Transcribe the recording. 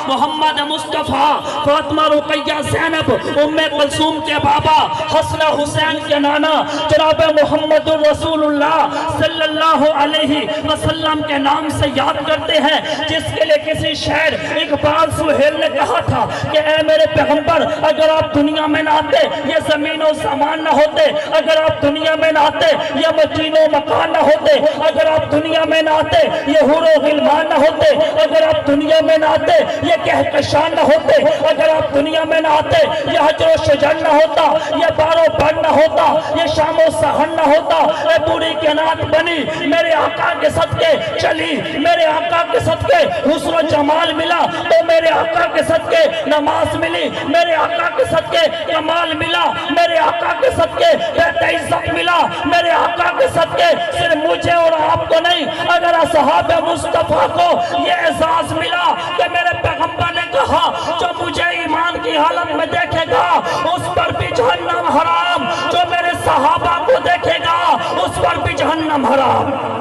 محمد مصطفیٰ، فاطمہ رقیہ زینب، ام کلثوم کے بابا، حسن حسین کے نانا جناب محمد الرسول اللہ صلی اللہ علیہ وسلم کے نام سے یاد کرتے ہیں، جس کے لئے کسی شاعر اقبال سہیل نے کہا تھا کہ اے میرے پیغمبر، اگر آپ دنیا میں نہ آتے یہ زمین و زمان نہ ہوتے، اگر آپ دنیا میں نہ آتے یہ مکین و مکان نہ ہوتے، اگر آپ دنیا میں نہ آتے یہ حور و غلمان نہ ہوتے، اگر آپ دنیا میں نہ آتے یہ کہکشان نہ ہوتے، اگر آپ دنیا میں نہ آتے یہ حجر و شجر نہ ہوتا، یہ بار و بر نہ ہوتا، یہ شام و سحر نہ ہوتا۔ اے پوری کائنات بنی میرے آقا کے صدقے چلی، میرے آقا کے صدقے حسن و جمال ملا، تو میرے آقا کے صدقے نماز ملی، میرے آقا کے صدقے کمال ملا، میرے آقا کے صدقے بیت عزت ملا، میرے آقا کے صدقے صرف مجھے اور آپ کو نہیں، اگر اصحاب مصطفیٰ کو یہ اعزاز ملا کہ میرے پیغمبر نے کہا جو مجھے ایمان کی حالت میں دیکھے گا اس پر بھی جہنم حرام، جو میرے صحابہ کو دیکھے گا اس پر بھی جہنم حرام۔